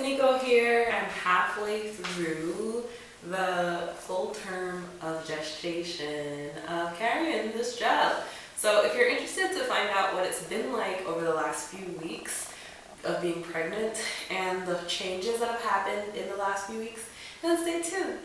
Nico here. I'm halfway through the full term of gestation of carrying this job. So if you're interested to find out what it's been like over the last few weeks of being pregnant and the changes that have happened in the last few weeks, then stay tuned.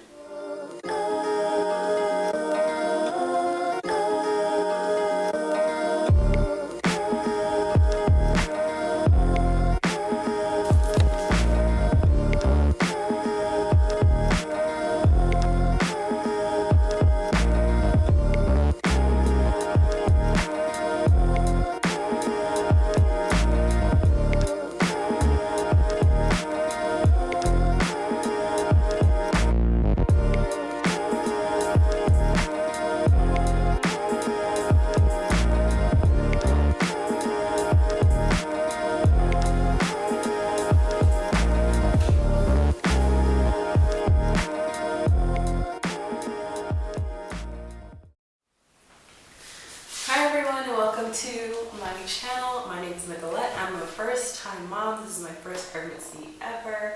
Hi everyone and welcome to my channel. My name is Nicolette. I'm a first-time mom. This is my first pregnancy ever,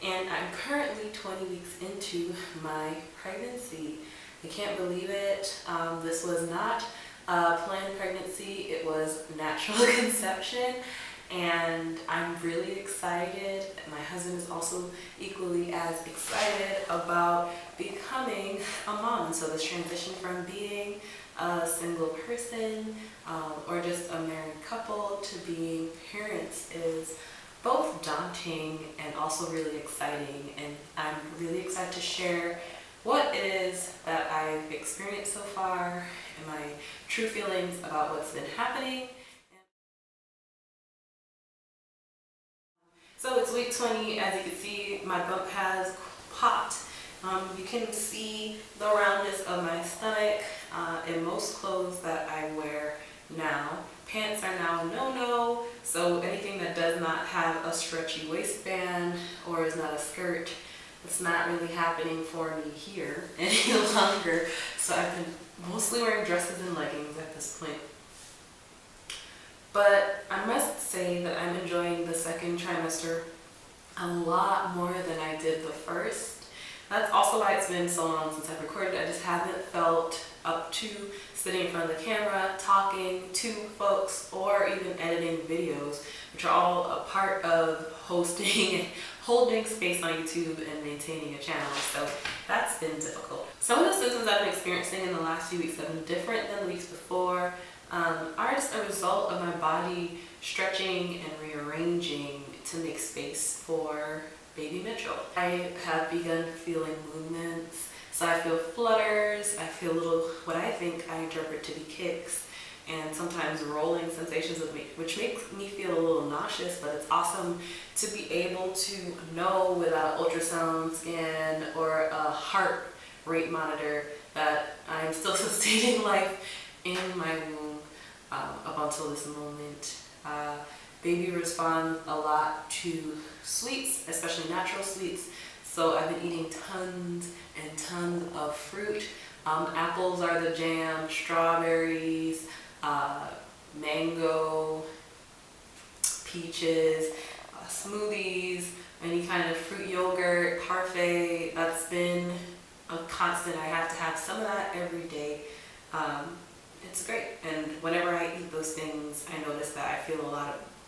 and I'm currently 20 weeks into my pregnancy. I can't believe it. This was not a planned pregnancy. It was natural conception, and I'm really excited. My husband is also equally as excited about becoming a mom. So this transition from being a single person or just a married couple to being parents is both daunting and also really exciting, and I'm really excited to share what it is that I've experienced so far and my true feelings about what's been happening. So it's week 20. As you can see, my bump has popped. You can see the roundness of my stomach in most clothes that I wear now. Pants are now no-no, so anything that does not have a stretchy waistband or is not a skirt, it's not really happening for me here any longer. So I've been mostly wearing dresses and leggings at this point. But I must say that I'm enjoying the second trimester a lot more than I did the first. That's also why it's been so long since I've recorded. I just haven't felt up to sitting in front of the camera, talking to folks, or even editing videos, which are all a part of hosting and holding space on YouTube and maintaining a channel. So that's been difficult. Some of the symptoms I've been experiencing in the last few weeks have been different than the weeks before, are just a result of my body stretching and rearranging to make space for baby Mitchell. I have begun feeling movements, so I feel flutters, I feel little, what I think I interpret to be kicks, and sometimes rolling sensations with me, which makes me feel a little nauseous, but it's awesome to be able to know without an ultrasound scan or a heart rate monitor that I'm still sustaining life in my womb up until this moment. Baby responds a lot to sweets, especially natural sweets. So I've been eating tons and tons of fruit. Apples are the jam, strawberries, mango, peaches, smoothies, any kind of fruit yogurt, parfait. That's been a constant. I have to have some of that every day. It's great, and whenever I eat those things, I notice that I feel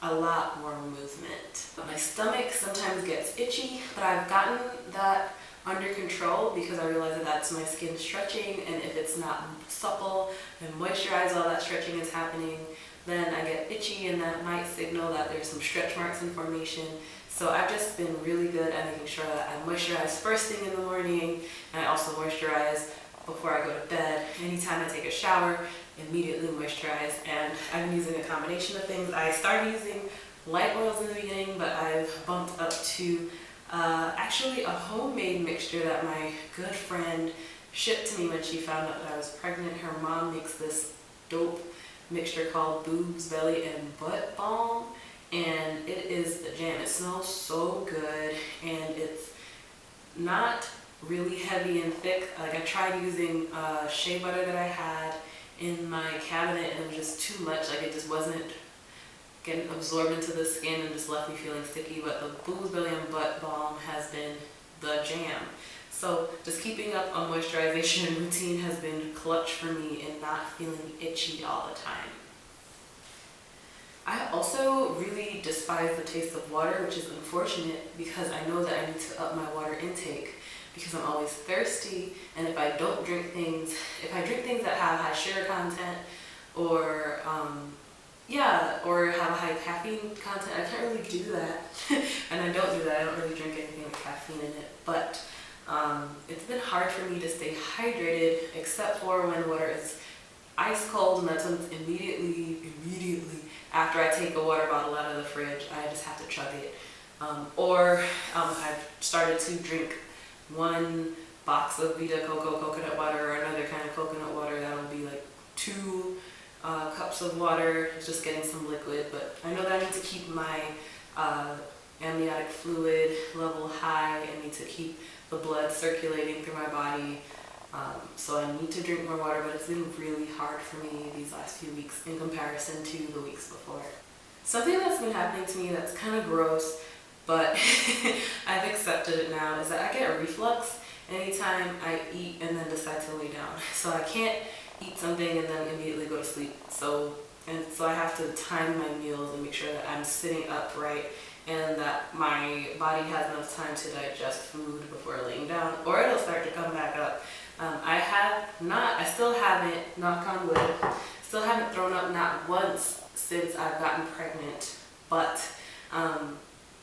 a lot more movement. My stomach sometimes gets itchy, but I've gotten that under control because I realize that that's my skin stretching, and if it's not supple and moisturized while that stretching is happening, then I get itchy, and that might signal that there's some stretch marks in formation. So I've just been really good at making sure that I moisturize first thing in the morning, and I also moisturize before I go to bed. Anytime I take a shower, immediately moisturize, and I've been using a combination of things. I started using light oils in the beginning, but I've bumped up to actually a homemade mixture that my good friend shipped to me when she found out that I was pregnant. Her mom makes this dope mixture called Boobs, Belly, and Butt Balm, and it is the jam. It smells so good, and it's not really heavy and thick. Like, I tried using shea butter that I had in my cabinet, and it was just too much. Like, it just wasn't getting absorbed into the skin and just left me feeling sticky, but the Boo's Belly and Butt Balm has been the jam. So just keeping up a moisturization routine has been clutch for me in not feeling itchy all the time. I also really despise the taste of water, which is unfortunate because I know that I need to up my water intake because I'm always thirsty, and if I don't drink things, if I drink things that have high sugar content or or have a high caffeine content, I can't really do that. And I don't do that. I don't really drink anything with caffeine in it. But it's been hard for me to stay hydrated, except for when water is ice cold, and that's when it's immediately after I take a water bottle out of the fridge, I just have to chug it. I've started to drink one box of Vita Coco coconut water or another kind of coconut water. That'll be like 2 cups of water, just getting some liquid. But I know that I need to keep my amniotic fluid level high. I need to keep the blood circulating through my body. So I need to drink more water, but it's been really hard for me these last few weeks in comparison to the weeks before. Something that's been happening to me that's kind of gross, but I've accepted it now, is that I get reflux anytime I eat and then decide to lay down. So I can't eat something and then immediately go to sleep. So I have to time my meals and make sure that I'm sitting upright and that my body has enough time to digest food before laying down, or it'll start to come back up. I still haven't, knock on wood, still haven't thrown up not once since I've gotten pregnant, but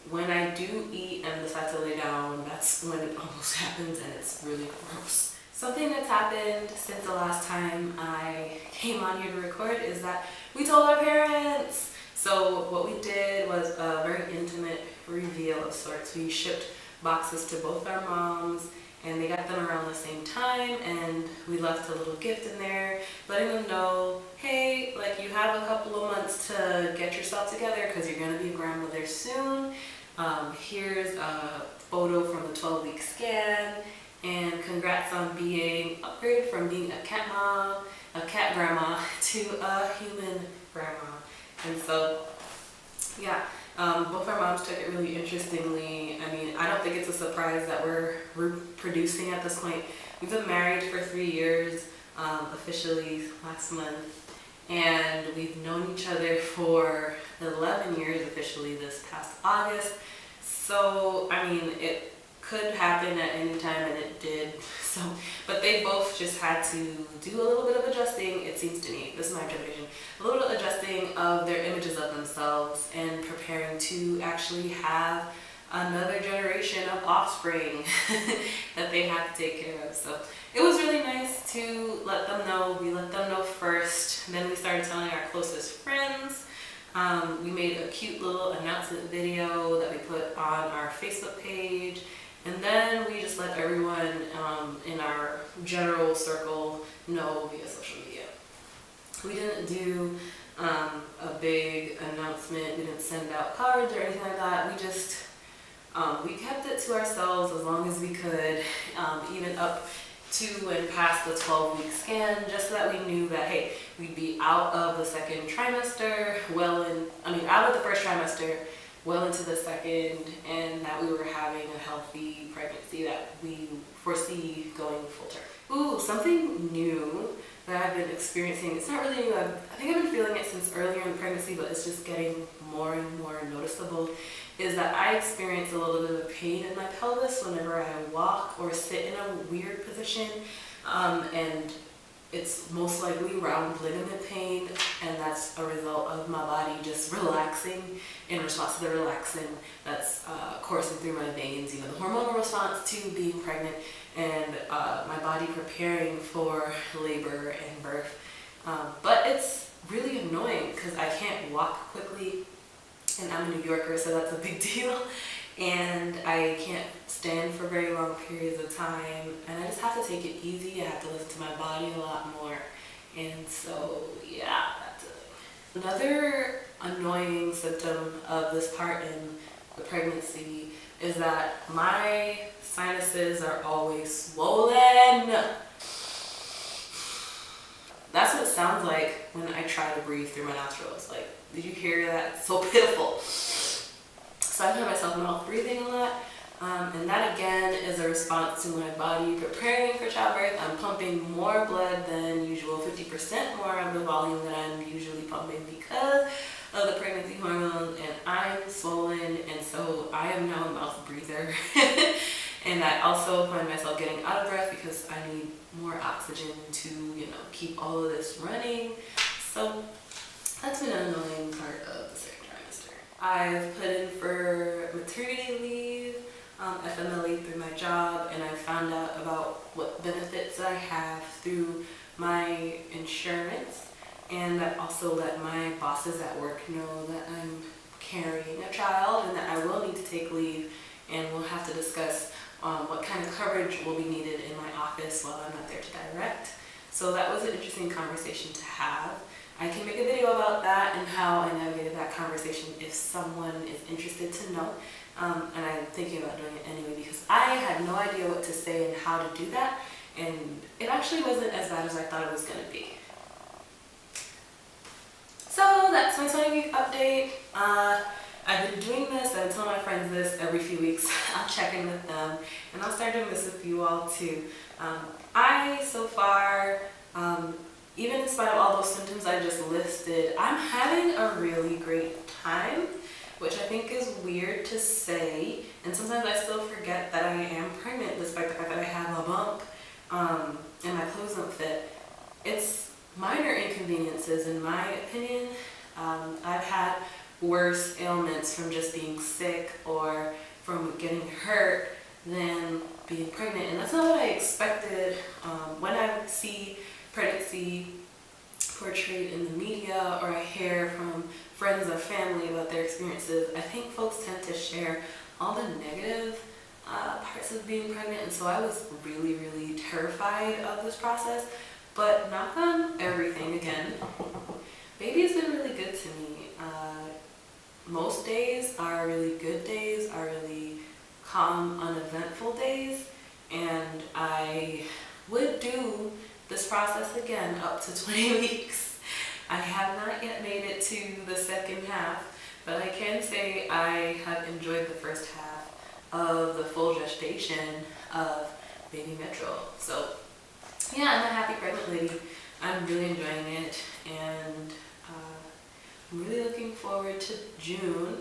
when I do eat and decide to lay down, that's when it almost happens, and it's really gross. Something that's happened since the last time I came on here to record is that we told our parents. So what we did was a very intimate reveal of sorts. We shipped boxes to both our moms, and they got them around the same time, and we left a little gift in there letting them know, hey, like, you have a couple of months to get yourself together because you're going to be a grandmother soon. Here's a photo from the 12-week scan, and congrats on being upgraded from being a cat grandma to a human grandma. And so, yeah. Both our moms took it really interestingly. I mean, I don't think it's a surprise that we're reproducing at this point. We've been married for 3 years, officially last month, and we've known each other for 11 years officially this past August. So, I mean, it could happen at any time, and it did. So, but they both just had to do a little bit of adjusting, it seems to me, this is my interpretation, a little bit of adjusting of their images of themselves and preparing to actually have another generation of offspring that they have to take care of. So it was really nice to let them know. We let them know first, and then we started telling our closest friends. We made a cute little announcement video that we put on our Facebook page. And then we just let everyone in our general circle know via social media. We didn't do a big announcement. We didn't send out cards or anything like that. We just, we kept it to ourselves as long as we could, even up to and past the 12-week scan, just so that we knew that, hey, we'd be out of the second trimester, out of the first trimester, well into the second, and that we were having a healthy pregnancy that we foresee going full term. Ooh, something new that I've been experiencing. It's not really new. I think I've been feeling it since earlier in the pregnancy, but it's just getting more and more noticeable, is that I experience a little bit of pain in my pelvis whenever I walk or sit in a weird position, and it's most likely round ligament pain, and that's a result of my body just relaxing in response to the relaxin that's coursing through my veins, the hormonal response to being pregnant, and my body preparing for labor and birth. But it's really annoying because I can't walk quickly, and I'm a New Yorker, so that's a big deal. And I can't stand for very long periods of time, and I just have to take it easy. I have to listen to my body a lot more, and so yeah, that's it. Another annoying symptom of this part in the pregnancy is that my sinuses are always swollen. that's what it sounds like when I try to breathe through my nostrils. Like, did you hear that? It's so pitiful. So I find myself mouth breathing a lot. And that again is a response to my body preparing for childbirth. I'm pumping more blood than usual, 50% more of the volume that I'm usually pumping because of the pregnancy hormones, and I'm swollen, and so I am now a mouth breather. And I also find myself getting out of breath because I need more oxygen to, keep all of this running. So that's been an annoying part of the second trimester. I've put in for maternity leave, FMLA through my job, and I found out about what benefits I have through my insurance. And I also let my bosses at work know that I'm carrying a child and that I will need to take leave, and we'll have to discuss what kind of coverage will be needed in my office while I'm not there to direct. So that was an interesting conversation to have. I can make a video about that and how I navigated that conversation if someone is interested to know. And I'm thinking about doing it anyway because I had no idea what to say and how to do that. And it actually wasn't as bad as I thought it was going to be. So that's my 20-week update. I've been doing this, I've been telling my friends this every few weeks. I'll check in with them, and I'll start doing this with you all too. I, so far, even in spite of all those symptoms I just listed, I'm having a really great time, which I think is weird to say, and sometimes I still forget that I am pregnant despite the fact that I have a bump and my clothes don't fit. It's minor inconveniences in my opinion. I've had worse ailments from just being sick or from getting hurt than being pregnant, and that's not what I expected. When I see pregnancy portrayed in the media or I hear from friends or family about their experiences, I think folks tend to share all the negative parts of being pregnant, and so I was really, really terrified of this process. But knock on everything again, baby has been really good to me. Most days are really good days, are really calm, uneventful days, and I would do this process again up to 20 weeks. I have not yet made it to the second half, but I can say I have enjoyed the first half of the full gestation of baby Metro. So yeah, I'm a happy pregnant lady. I'm really enjoying it, and I'm really looking forward to June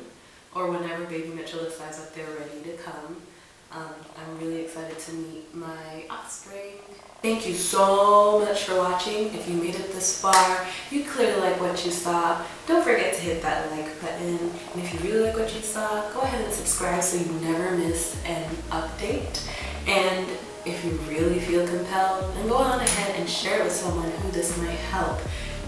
or whenever baby Mitchell decides that they're ready to come. I'm really excited to meet my offspring. Thank you so much for watching. If you made it this far, you clearly like what you saw. Don't forget to hit that like button. And if you really like what you saw, go ahead and subscribe so you never miss an update. And if you really feel compelled, then go on ahead and share it with someone who this might help.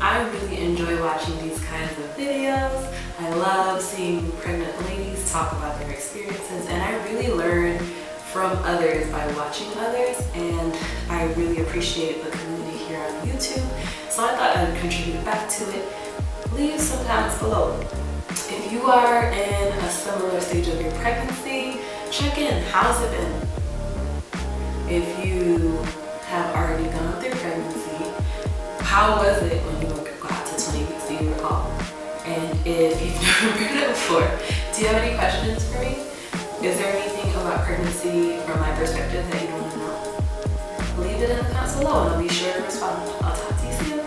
I really enjoy watching these kinds of videos. I love seeing pregnant ladies talk about their experiences, and I really learn from others by watching others, and I really appreciate the community here on YouTube, so I thought I would contribute back to it. Leave some comments below. If you are in a similar stage of your pregnancy, check in. How's it been? If you have already gone through pregnancy, how was it when you got to 20 weeks, do you recall? And if you've never heard it before, do you have any questions for me? Is there anything about pregnancy from my perspective that you want to know? Leave it in the comments below and I'll be sure to respond. I'll talk to you soon.